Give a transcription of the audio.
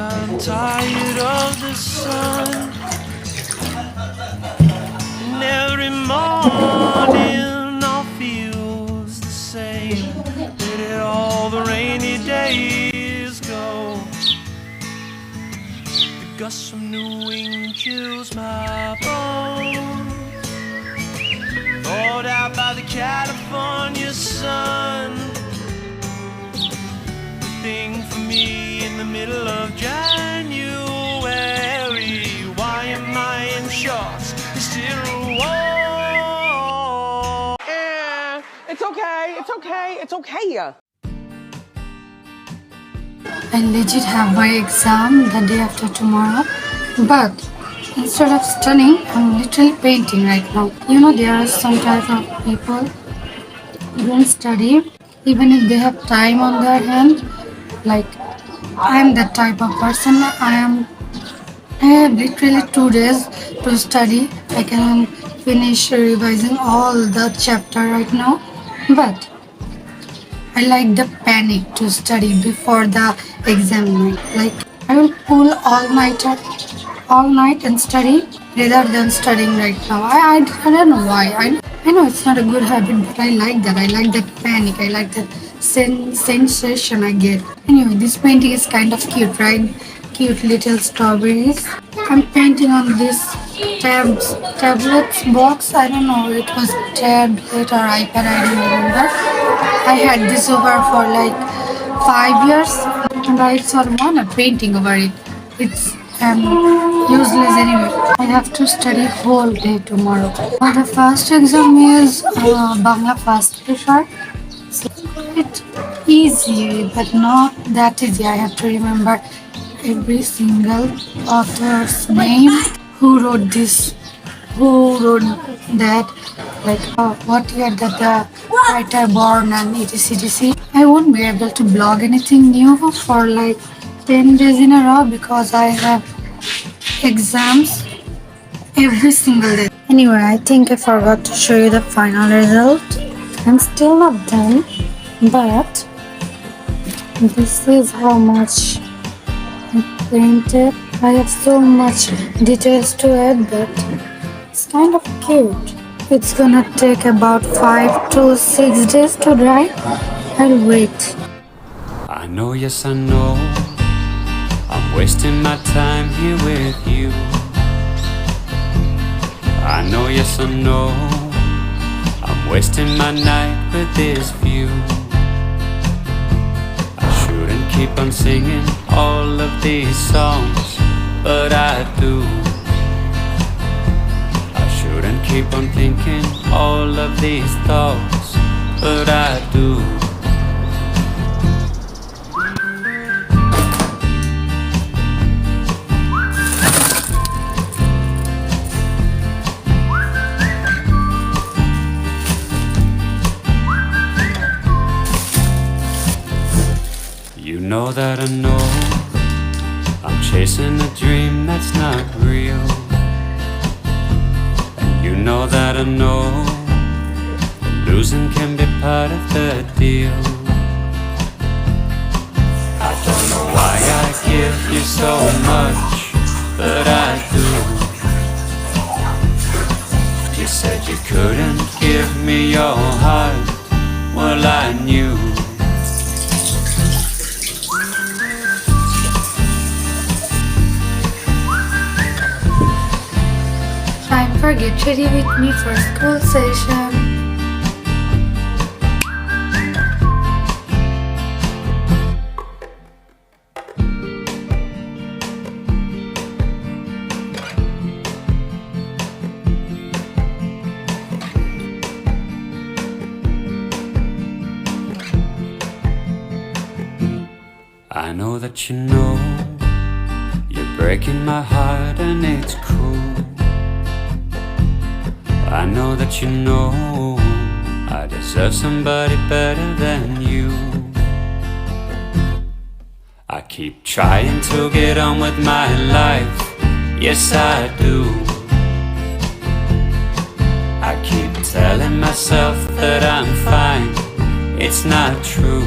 I'm tired of the sun. And every morning all feels the same. Where did all the rainy days go? The gusts from New England chills my bones, thawed out by the California sun. Thing for me in the middle of January. Why am I in shorts? It's still warm. It's okay. It's okay. It's okay. I legit have my exam the day after tomorrow, but instead of studying, I'm literally painting right now. You know, there are some type of people who don't study even if they have time on their hand. Like, I'm that type of person. I have literally 2 days to study. I can finish revising all the chapter right now, but I like the panic to study before the exam night. Like, I will pull all night and study rather than studying right now. I don't know why. I know it's not a good habit, but I like that. I like that panic. I like that sensation I get. Anyway, this painting is kind of cute, right? Cute little strawberries. I'm painting on this tablets box. I don't know, it was tablet or iPad, I don't remember. I had this over for like 5 years and I sort of want a painting over it. It's useless anyway. I have to study whole day tomorrow. Well, the first exam is Bangla first paper. So it's easy, but not that easy. I have to remember every single author's name, who wrote this, who wrote that, like what year that the writer born and etc. I won't be able to blog anything new for like 10 days in a row because I have exams every single day. Anyway, I think I forgot to show you the final result. I'm still not done, but this is how much I painted. I have so much details to add, but it's kind of cute. It's gonna take about 5 to 6 days to dry. I'll wait. I know, yes I know, I'm wasting my time here with you. I know, yes I know, I'm wasting my night with this view. I shouldn't keep on singing all of these songs, but I do. I shouldn't keep on thinking all of these thoughts, but I do. You know that I know I'm chasing a dream that's not real. And you know that I know losing can be part of the deal. I don't know why I give you so much, but I do. You said you couldn't give me your heart, well I knew. Time for get ready with me for school session. I know that you know you're breaking my heart and it's cruel. I know that you know I deserve somebody better than you. I keep trying to get on with my life, yes I do. I keep telling myself that I'm fine, it's not true.